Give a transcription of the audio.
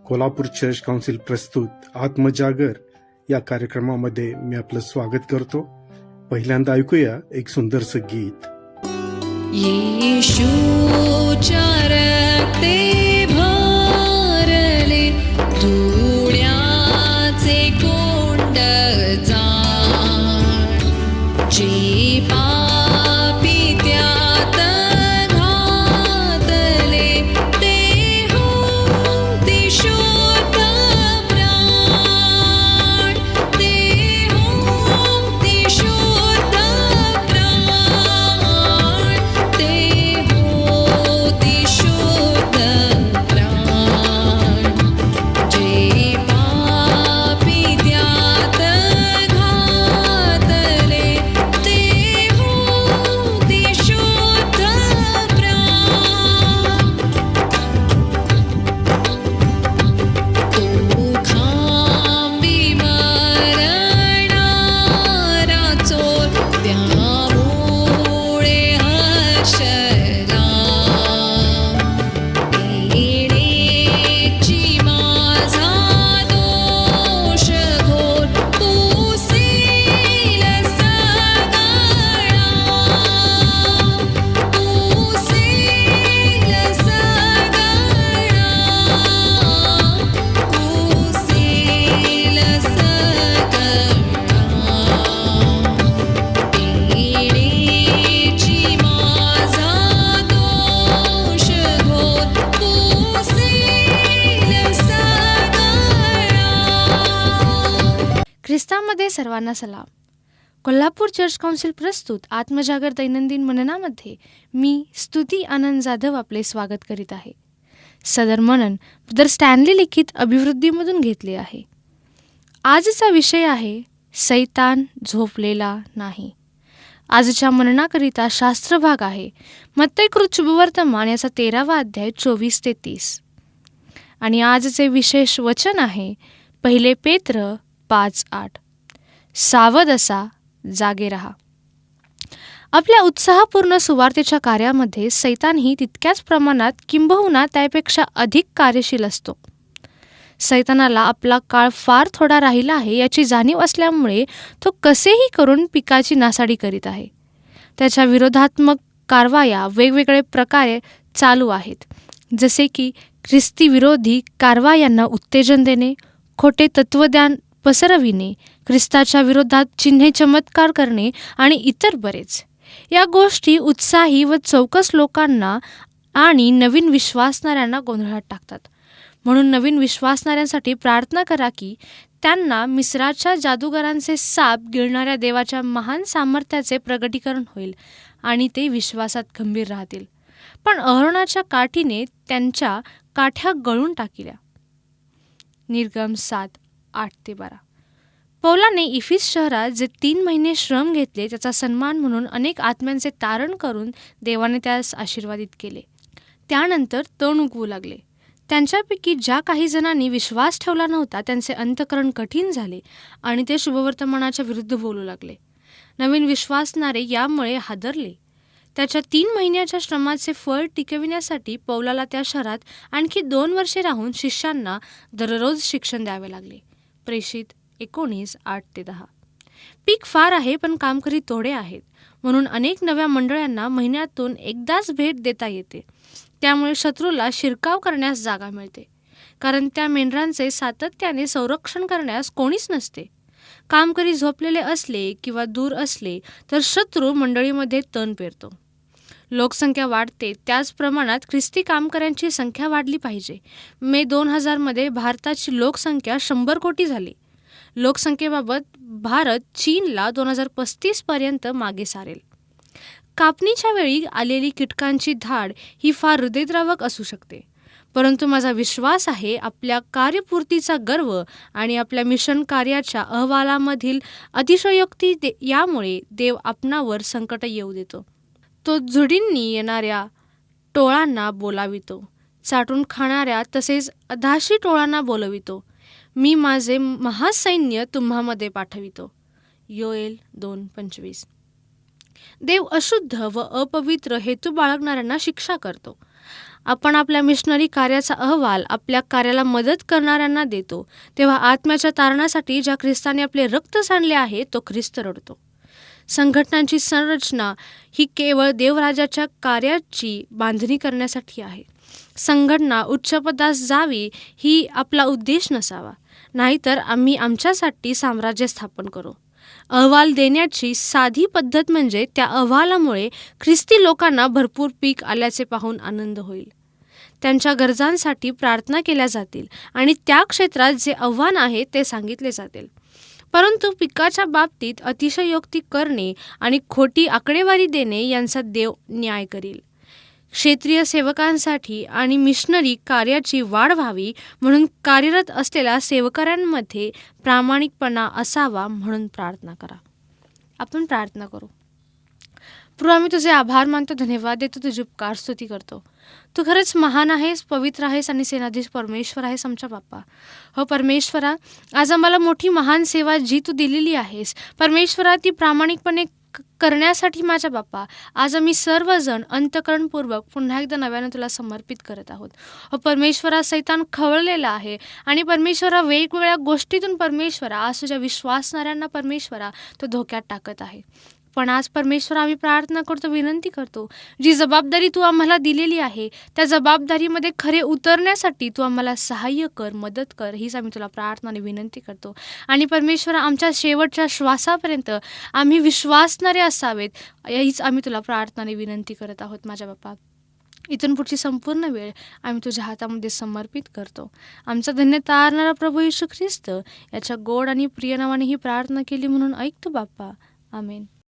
Kolhapur church council प्रस्तुत आत्मजागर या कार्यक्रमामध्ये मी आपलं स्वागत करतो. पहिल्यांदा ऐकूया एक सुंदरसं गीत. येशूच्या रक्ते भरले धुण्याचे कोंड जाण, जे पापी त्यात घातले ते होती शुद्ध प्राण, ते होती शुद्ध प्राण, ते होती शुद्ध प्राण, जे पापी त्यात घातले ते होती शुद्ध प्राण. तो खांबी मरणारा चोर त्यामुळे हर्षला, येण्याची माझा दोष घोर पुसेल सगळा, पुसेल सगळा, पुसेल सगळा. येण्याची माझा दोष घोर पुसेल सगळा. ख्रिस्तामध्ये सर्वांना सलाम. कोल्हापूर चर्च काउन्सिल प्रस्तुत आत्मजागर दैनंदिन मननामध्ये मी स्तुती आनंद जाधव आपले स्वागत करीत आहे. सदर मनन ब्रदर स्टॅनली लिखित अभिवृद्धीमधून घेतले आहे. आजचा विषय आहे सैतान झोपलेला नाही. आजच्या मननाकरिता शास्त्रभाग आहे मत्तैकृत शुभवर्तमान याचा 13वा अध्याय 24 ते 30. आणि आजचे विशेष वचन आहे 1 पेत्र 5:8. सावध असा, जागे रहा. आपल्या उत्साहपूर्ण सुवार्तेच्या कार्यामध्ये सैतानही तितक्याच प्रमाणात किंबहुना त्यापेक्षा अधिक कार्यशील असतो. सैतानाला आपला काळ फार थोडा राहिला आहे याची जाणीव असल्यामुळे तो कसेही करून पिकाची नासाडी करीत आहे. त्याच्या विरोधात्मक कारवाया वेगवेगळे प्रकारे चालू आहेत, जसे की ख्रिस्ती विरोधी कारवायांना उत्तेजन देणे, खोटे तत्वज्ञान पसरविणे, ख्रिस्ताच्या विरोधात चिन्हे चमत्कार करणे आणि इतर बरेच. या गोष्टी उत्साही व चौकस लोकांना आणि नवीन विश्वासणाऱ्यांना गोंधळात टाकतात. म्हणून नवीन विश्वासणाऱ्यांसाठी प्रार्थना करा की त्यांना मिस्राच्या जादूगारांचे साप गिळणाऱ्या देवाच्या महान सामर्थ्याचे प्रगटीकरण होईल आणि ते विश्वासात खंबीर राहतील. पण अहरोनाच्या काठीने त्यांच्या काठ्या गळून टाकिल्या. निर्गम 7:8-12. पौलाने इफिस शहरात जे 3 महिने श्रम घेतले त्याचा सन्मान म्हणून अनेक आत्म्यांचे तारण करून देवाने त्यास आशीर्वादित केले. त्यानंतर तण उगवू लागले. त्यांच्यापैकी ज्या काही जणांनी विश्वास ठेवला नव्हता त्यांचे अंतःकरण कठीण झाले आणि ते शुभवर्तमानाच्या विरुद्ध बोलू लागले. नवीन विश्वासणारे यामुळे हादरले. त्याच्या 3 महिन्याच्या श्रमाचे फळ टिकविण्यासाठी पौलाला त्या शहरात आणखी 2 वर्षे राहून शिष्यांना दररोज शिक्षण द्यावे लागले. प्रेषित 19:8-10. पीक फार आहे पण कामकरी थोडे आहेत, म्हणून अनेक नव्या मंडळांना महिन्यातून एकदाच भेट देता येते. त्यामुळे शत्रूला शिरकाव करण्यास जागा मिळते, कारण त्या मेंढरांचे सातत्याने संरक्षण करण्यास कोणीच नसते. कामकरी झोपलेले असले किंवा दूर असले तर शत्रू मंडळीमध्ये तण पेरतो. लोकसंख्या वाढते त्याच प्रमाणात ख्रिस्ती कामकऱ्यांची संख्या वाढली पाहिजे. मे 2000 मध्ये भारताची लोकसंख्या 100 कोटी झाली. लोकसंख्येबाबत भारत चीनला 2035 पर्यंत मागे सारेल. कापणीच्या वेळी आलेली कीटकांची धाड ही फार हृदयद्रावक असू शकते, परंतु माझा विश्वास आहे आपल्या कार्यपूर्तीचा गर्व आणि आपल्या मिशन कार्याच्या अहवालामधील अतिशयोक्ती यामुळे देव आपणावर संकट येऊ देतो. तो झुडींनी येणाऱ्या टोळांना बोलावितो, चाटून खाणाऱ्या तसेच अधाशी टोळांना बोलवितो. मी माझे महासैन्य तुम्हामध्ये पाठवितो. योएल 2:25. देव अशुद्ध व अपवित्र हेतू बाळगणाऱ्यांना शिक्षा करतो. आपण आपल्या मिशनरी कार्याचा अहवाल आपल्या कार्याला मदत करणाऱ्यांना देतो, तेव्हा आत्म्याच्या तारणासाठी ज्या ख्रिस्ताने आपले रक्त सांडले आहे तो ख्रिस्त रडतो. संघटनांची संरचना ही केवळ देवराजाच्या कार्याची बांधणी करण्यासाठी आहे. संघटना उच्चपदास जावी ही आपला उद्देश नसावा, नाहीतर आम्ही आमच्यासाठी साम्राज्य स्थापन करू. अहवाल देण्याची साधी पद्धत म्हणजे त्या अहवालामुळे ख्रिस्ती लोकांना भरपूर पीक आल्याचे पाहून आनंद होईल. त्यांच्या गरजांसाठी प्रार्थना केल्या जातील आणि त्या क्षेत्रात जे आव्हान आहे ते सांगितले जातील. परंतु पिकाच्या बाबतीत अतिशयोक्ती करणे आणि खोटी आकडेवारी देणे यांचा देव न्याय करील. क्षेत्रीय सेवकांसाठी आणि मिशनरी कार्याची वाढ व्हावी म्हणून कार्यरत असलेल्या सेवकांमध्ये प्रामाणिकपणा असावा म्हणून प्रार्थना करा. आपण प्रार्थना करू. प्रभू, आम्ही तुझे आभार मानतो, धन्यवाद देतो, तुझी उपकार स्तुती करतो. तू खरंच महान आहेस, पवित्र आहेस आणि सेनाधीश परमेश्वर आहेस आमच्या बाप्पा. हो परमेश्वरा, आज आम्हाला मोठी महान सेवा जी तू दिलेली आहेस परमेश्वरा, ती प्रामाणिकपणे करण्यासाठी माझ्या बाप्पा आज आम्ही सर्वजण अंतःकरणपूर्वक पुन्हा एकदा नव्यानं तुला समर्पित करत आहोत. हो परमेश्वरा, सैतान खवळलेला आहे आणि परमेश्वरा वेगवेगळ्या गोष्टीतून परमेश्वरा आज तुझ्या विश्वासणाऱ्यांना परमेश्वरा तो धोक्यात टाकत आहे. पण आज परमेश्वर आम्ही प्रार्थना करतो, विनंती करतो, जी जबाबदारी तू आम्हाला दिलेली आहे त्या जबाबदारीमध्ये खरे उतरण्यासाठी तू आम्हाला सहाय्य कर, मदत कर, हीच आम्ही तुला प्रार्थना आणि विनंती करतो. आणि परमेश्वर आमच्या शेवटच्या श्वासापर्यंत आम्ही विश्वासणारे असावेत, हीच आम्ही तुला प्रार्थना आणि विनंती करत आहोत माझ्या बाप्पा. इथून पुढची संपूर्ण वेळ आम्ही तुझ्या हातामध्ये समर्पित करतो. आमचा धन्य तारणारा प्रभू येशू ख्रिस्त याच्या गोड आणि प्रिय नावाने ही प्रार्थना केली म्हणून ऐकतो बाप्पा. आमेन.